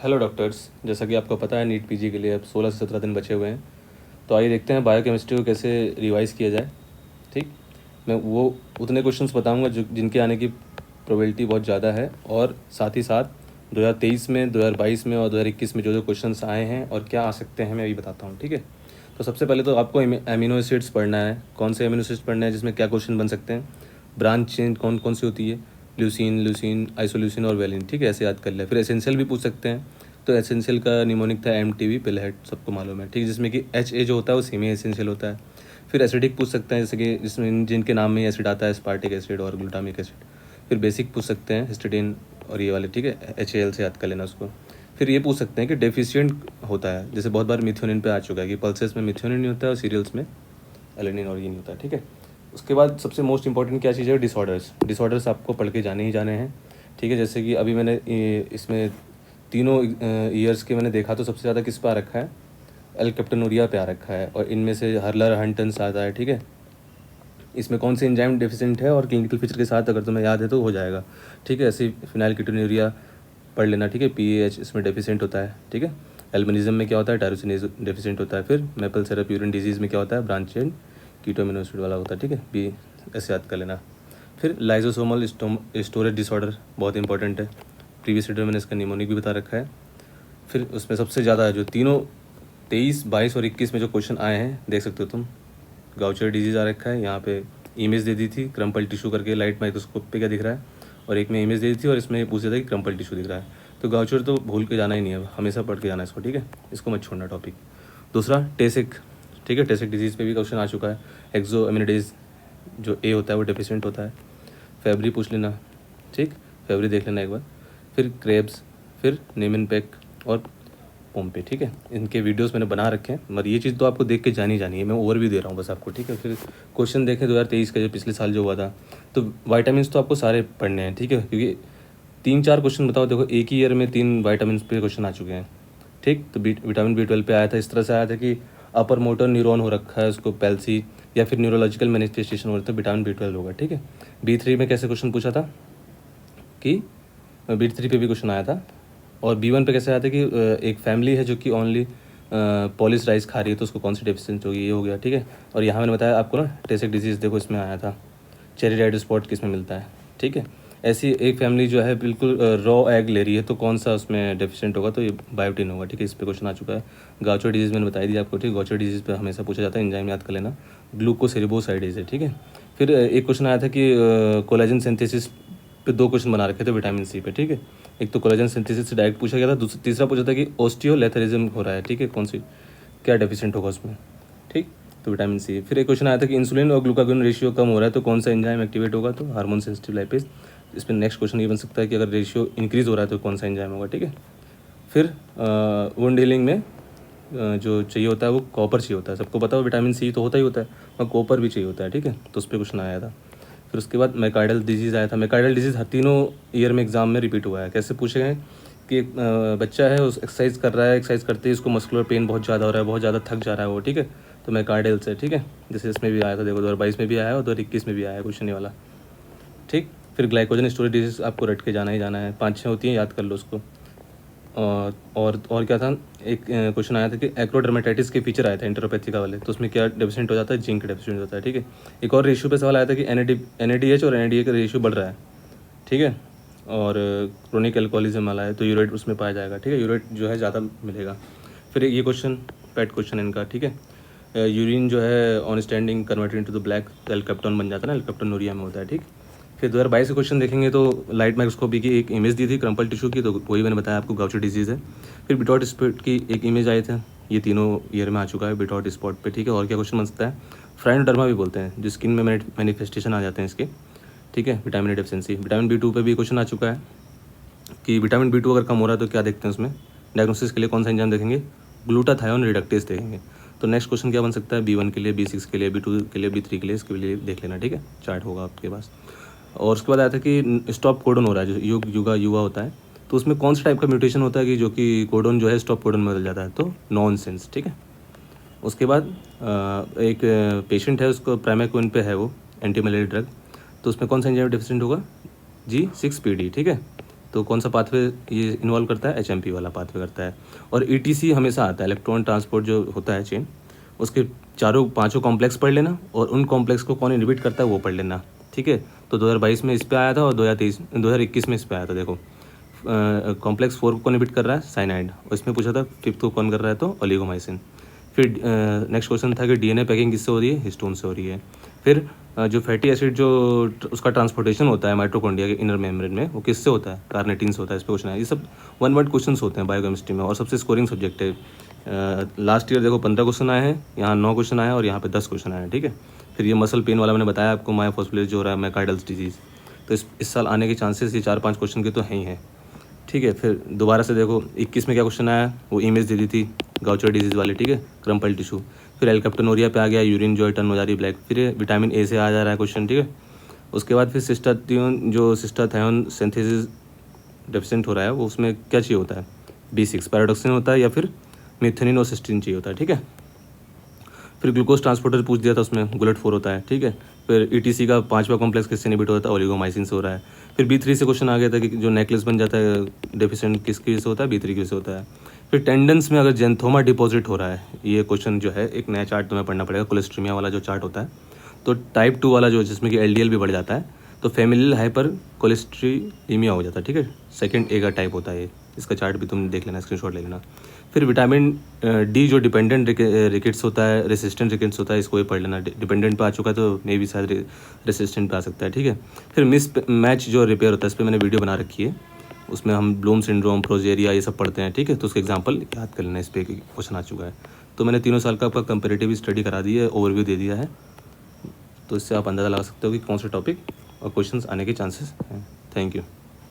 Hello doctors, जैसा कि आपको पता है नीट पीजी के लिए अब 16 से 17 दिन बचे हुए हैं। तो आइए देखते हैं बायोकेमिस्ट्री को कैसे रिवाइज़ किया जाए। ठीक, मैं वो उतने क्वेश्चंस बताऊंगा जो जिनके आने की प्रोबेबिलिटी बहुत ज़्यादा है, और साथ ही साथ 2023 में, 2022 में और 2021 में जो जो क्वेश्चंस आए हैं और क्या आ सकते हैं मैं भी बताता हूँ। ठीक है, तो सबसे पहले तो आपको एमिनो एसिड्स पढ़ना है। कौन से एमिनो एसिड्स पढ़ना है, जिसमें क्या क्वेश्चन बन सकते हैं। ब्रांच चेन कौन कौन सी होती है, ल्यूसीन, ल्यूसीन, आइसोल्यूसिन और वेलिन। ठीक है, ऐसे याद कर ले। फिर एसेंशियल भी पूछ सकते हैं। तो एसेंशियल का निमोनिक था MTV पिलहेड, सबको मालूम है। ठीक, जिसमें कि HA जो होता है वो सेमी एसेंशियल होता है। फिर एसिडिक पूछ सकते हैं, जैसे कि जिसमें जिनके नाम में एसिड आता है, स्पार्टिक एसिड और ग्लूटामिक एसिड। फिर बेसिक पूछ सकते हैं, हिस्टिडीन और ये वाले। ठीक है, HAL से याद कर लेना उसको। फिर ये पूछ सकते हैं कि डेफिशिएंट होता है, जैसे बहुत बार मिथ्योनिन पे आ चुका है कि पल्सेस में मिथ्योनिन नहीं होता है और सीरियल्स में एलेनिन और ये नहीं होता है। ठीक है, उसके बाद सबसे मोस्ट इंपॉर्टेंट क्या चीज़ है, डिसऑर्डर्स आपको पढ़ के जाने ही जाने हैं। ठीक है, जैसे कि अभी मैंने इसमें तीनों ईयर्स के मैंने देखा तो सबसे ज़्यादा किस पे आ रखा है, एल्केप्टोनुरिया पे आ रखा है, और इनमें से हर्लर हंटन्स आता है। ठीक है, इसमें कौन से एंजाइम डेफिशिएंट है और क्लिनिकल फीचर के साथ अगर तुम्हें याद है तो हो जाएगा। ठीक है, ऐसे फिनाइलकीटोन्यूरिया पढ़ लेना। ठीक है, PAH इसमें डेफिशिएंट होता है। ठीक है, एल्बिनिज्म में क्या होता है, टायरोसिनेज डेफिशिएंट होता है। फिर मेपल सिरप यूरिन डिजीज़ में क्या होता है, ब्रांच चेन कीटोमिनो एसिड वाला होता है। ठीक है, बी ऐसे याद कर लेना। फिर लाइजोसोमल स्टोरेज डिसऑर्डर बहुत इंपॉर्टेंट है। प्रीवियस वीडियो में मैंने इसका निमोनिक भी बता रखा है। फिर उसमें सबसे ज़्यादा जो तीनों 23, 22 और 21 में जो क्वेश्चन आए हैं देख सकते हो तुम। गाउचर डिजीज़ आ रखा है, यहाँ पे इमेज दे दी थी क्रम्पल टिश्यू करके, लाइट माइक्रोस्कोप पे क्या दिख रहा है, और एक में इमेज दे दी थी और इसमें पूछ दिया था कि क्रम्पल टिश्यू दिख रहा है। तो गाउचर तो भूल के जाना ही नहीं है, हमेशा पढ़ के जाना है इसको। ठीक है, इसको मत छोड़ना टॉपिक। दूसरा टेसिक। ठीक है, टेसिक डिजीज़ पे भी क्वेश्चन आ चुका है। एक्सो एमिनिडेज जो A होता है वो डेफिशिएंट होता है। फेब्री पूछ लेना। ठीक, फेब्री देख लेना एक बार। फिर क्रेब्स, फिर नेमनपेक और पोम्पे। ठीक है, इनके वीडियोस मैंने बना रखे हैं, मगर ये चीज़ तो आपको देख के जानी है। मैं ओवरव्यू दे रहा हूँ बस आपको। ठीक है, फिर क्वेश्चन देखें 2023 का जो पिछले साल जो हुआ था, तो वाइटामिन तो आपको सारे पढ़ने हैं। ठीक है, क्योंकि 3-4 क्वेश्चन बताओ, देखो एक ही ईयर में 3 वाइटामिन पे क्वेश्चन आ चुके हैं। ठीक, तो विटामिन B12 पे आया था, इस तरह से आया था कि अपर मोटर न्यूरॉन हो रखा है उसको पैल्सी, या फिर न्यूरोलॉजिकल मैनिफेस्टेशन हो रहा है तो विटामिन B12 होगा। ठीक है, B3 में कैसे क्वेश्चन पूछा था कि B3 पे भी क्वेश्चन आया था। और B1 पे कैसे आया था कि एक फैमिली है जो कि ओनली पॉलिश राइस खा रही है तो उसको कौन सी डेफिशिएंसी होगी, ये हो गया। ठीक है, और यहाँ मैंने बताया आपको ना टेसिक डिजीज़, देखो इसमें आया था। चेरी रेड स्पॉट किस में मिलता है। ठीक है, ऐसी एक फैमिली जो है बिल्कुल रॉ एग ले रही है तो कौन सा उसमें डेफिशिएंट होगा, तो ये बायोटिन होगा। ठीक है, इस पर क्वेश्चन आ चुका है। गाउचर डिजीज़ मैंने बताई दी आपको। ठीक, गाउचर डिजीज़ पे हमेशा पूछा जाता है, एंजाइम याद कर लेना, ग्लूकोसेरिबोसाइडेज है। ठीक है, फिर एक क्वेश्चन आया था कि कोलेजन सिंथेसिस पे 2 क्वेश्चन बना रखे थे विटामिन C पे। ठीक है, एक तो कोलेजन सिंथेसिस से डायरेक्ट पूछा गया था, तीसरा पूछा था कि ऑस्टियोलेथरिज्म हो रहा है। ठीक है, कौन सी क्या डेफिशिएंट होगा उसमें। ठीक, तो विटामिन C। फिर एक क्वेश्चन आया था कि इंसुलिन और ग्लूकागोन रेशियो कम हो रहा है तो कौन सा एंजाइम एक्टिवेट होगा, तो हार्मोन सेंसिटिव लाइपेज। इस पर नेक्स्ट क्वेश्चन ये बन सकता है कि अगर रेशियो इंक्रीज़ हो रहा है तो कौन सा एंजाइम होगा। ठीक है, फिर वुंड हीलिंग में जो चाहिए होता है वो कॉपर चाहिए होता है। सबको पता है विटामिन C तो होता ही होता है, और कॉपर भी चाहिए होता है। ठीक है, तो उस पर क्वेश्चन आया था। फिर उसके बाद मैकार्डल डिजीज़ आया था। मैकार्डल डिजीज़ हर तीनों ईयर में एग्जाम में रिपीट हुआ है। कैसे पूछे गए कि एक बच्चा है, उस एक्सरसाइज कर रहा है, एक्सरसाइज करते ही उसको मस्कुलर पेन बहुत ज़्यादा हो रहा है, बहुत ज़्यादा थक जा रहा है वो। ठीक है, तो मैकार्डल से। ठीक है, जैसे इसमें भी आया था, देखो 2022 में भी आया है और 2021 में भी आया है क्वेश्चन ये वाला। ठीक, फिर ग्लाइकोजन स्टोरेज डिजीज़ आपको रट के जाना ही जाना है, 5-6 होती हैं, याद कर लो उसको। और क्या था, एक क्वेश्चन आया था कि एक्रोडर्मेटाइटिस के फीचर आया था इंटरोपैथी का वाले, तो उसमें क्या डेफिशिएंट हो जाता है, जिंक डेफिशिएंट होता है। ठीक है, एक और रेशियो पे सवाल आया था कि NADH और NADA का रेशियो बढ़ रहा है। ठीक है, और क्रोनिक एल्कोहलिज्म वाला है तो यूरेट उसमें पाया जाएगा। ठीक है, यूरेट जो है ज़्यादा मिलेगा। फिर ये क्वेश्चन पेट क्वेश्चन इनका। ठीक है, यूरिन जो है on standing converted into the black, तो एल्केप्टोन बन जाता है ना, एल्केप्टोनूरिया में होता है। ठीक, फिर 2022 के क्वेश्चन देखेंगे तो लाइट माइक्रोस्कोपी की एक इमेज दी थी क्रम्पल टिश्यू की, तो वही मैंने बताया आपको गाउचर डिजीज़ है। फिर बिटॉट स्पॉट की एक इमेज आए थे, ये तीनों ईयर में आ चुका है बिटॉट स्पॉट पे। ठीक है, और क्या क्वेश्चन बन सकता है, फ्राइनोडर्मा भी बोलते हैं, जो स्किन में मैनिफेस्टेशन आ जाते हैं इसके। ठीक है, विटामिन डेफिशिएंसी। विटामिन B2 पे भी क्वेश्चन आ चुका है कि विटामिन B2 अगर कम हो रहा है तो क्या देखते हैं उसमें, डायग्नोसिस के लिए कौन सा एंजाइम देखेंगे, ग्लूटाथायोन रिडक्टेज देखेंगे। तो नेक्स्ट क्वेश्चन क्या बन सकता है, B1 के लिए, B6 के लिए, B2 के लिए, B3 के लिए, इसके लिए देख लेना। ठीक है, चार्ट होगा आपके पास। और उसके बाद आया था कि स्टॉप कोडन हो रहा है, जो युवा होता है, तो उसमें कौन सा टाइप का म्यूटेशन होता है कि जो कि कोडन जो है स्टॉप कोडन में बदल जाता है, तो नॉनसेंस। ठीक है, उसके बाद एक पेशेंट है, उसको प्राइमेक्विन पे है वो एंटी मलेरिया ड्रग, तो उसमें कौन सा एंजाइम डेफिशिएंट होगा, G6PD। ठीक है, तो कौन सा पाथवे ये इन्वॉल्व करता है? HMP वाला पाथवे करता है। और ETC हमेशा आता है, इलेक्ट्रॉन ट्रांसपोर्ट जो होता है चेन, उसके चारों पांचों कॉम्प्लेक्स पढ़ लेना और उन कॉम्प्लेक्स को कौन इनहिबिट करता है वो पढ़ लेना, ठीक है। तो 2022 में इस पे आया था और 2021 में इस पे आया था। देखो कॉम्प्लेक्स 4 को कौन इनहिबिट कर रहा है? साइनाइड। और इसमें पूछा था 5th को कौन कर रहा है? तो ओलिगोमाइसिन। फिर नेक्स्ट क्वेश्चन था कि DNA पैकिंग किससे हो रही है? हिस्टोन से हो रही है। फिर जो फैटी एसिड जो उसका ट्रांसपोर्टेशन होता है माइटोकॉन्ड्रिया के इनर मेम्ब्रेन में, वो किससे होता है? कार्नेटिन से होता है। इस पे क्वेश्चन है। ये सब 1 वर्ड क्वेश्चन होते हैं बायोकेमिस्ट्री में और सबसे स्कोरिंग सब्जेक्ट है। लास्ट ईयर देखो 15 क्वेश्चन आए हैं, यहाँ 9 क्वेश्चन आए हैं और यहाँ पे 10 क्वेश्चन आए हैं, ठीक है। फिर ये मसल पेन वाला मैंने बताया आपको, मायोफॉस्फोलिस जो हो रहा है, मायोकार्डियल डिजीज़, तो इस साल आने के चांसेस ये 4-5 क्वेश्चन के तो हैं ही हैं, ठीक है। फिर दोबारा से देखो 21 में क्या क्वेश्चन आया, वो इमेज दे दी थी गाउचर डिजीज़ वाली, ठीक है, क्रम्पल टिश्यू। फिर एल्केप्टोनोरिया पे आ गया, यूरिन जॉय टर्न हो जा रही ब्लैक। फिर विटामिन ए से आ जा रहा है क्वेश्चन, ठीक है। उसके बाद फिर सिस्टाथियोन जो सिस्टाथायोन सिंथेसिस डेफिशिएंट हो रहा है, वो उसमें क्या चाहिए होता है? B6 पैराडॉक्सिन होता है या फिर मेथियोनिन और सिस्टीन चाहिए होता है, ठीक है। फिर ग्लूकोज ट्रांसपोर्टर पूछ दिया था, उसमें GLUT4 होता है, ठीक है। फिर ETC का 5वां कॉम्प्लेक्स किससे इनहिबिट होता है? ओलिगोमाइसिन से हो रहा है। फिर B3 से क्वेश्चन आ गया था कि जो नेकलेस बन जाता है डेफिशिएंट किसकी से होता है? B3 की से होता है। फिर टेंडेंस में अगर जेंथोमा डिपॉजिट हो रहा है, ये क्वेश्चन जो है एक नया चार्ट तुम्हें पढ़ना पड़ेगा, कोलेस्ट्रीमिया वाला जो चार्ट होता है। तो टाइप 2 वाला जो जिसमें कि LDL भी बढ़ जाता है, तो फैमिलियल हाइपर कोलेस्ट्रीमिया हो जाता है, ठीक है। सेकंड A का टाइप होता है ये, इसका चार्ट भी तुम देख लेना, स्क्रीनशॉट ले लेना। फिर विटामिन D जो डिपेंडेंट रिकेट्स होता है, रेसिस्टेंट रिकेट्स होता है, इसको भी पढ़ लेना। डिपेंडेंट पे आ चुका है तो मे भी शायद रेसिस्टेंट पे आ सकता है, ठीक है। फिर मिस मैच जो रिपेयर होता है, इस पर मैंने वीडियो बना रखी है, उसमें हम ब्लूम सिंड्रोम, प्रोजेरिया ये सब पढ़ते हैं, ठीक है। तो उसके एग्जांपल याद कर लेना, इस पर क्वेश्चन आ चुका है। तो मैंने 3 साल का आपका कंपेरेटिव स्टडी करा दी है, ओवरव्यू दे दिया है, तो इससे आप अंदाज़ा लगा सकते हो कि कौन से टॉपिक और क्वेश्चंस आने के चांसेस हैं। Thank you.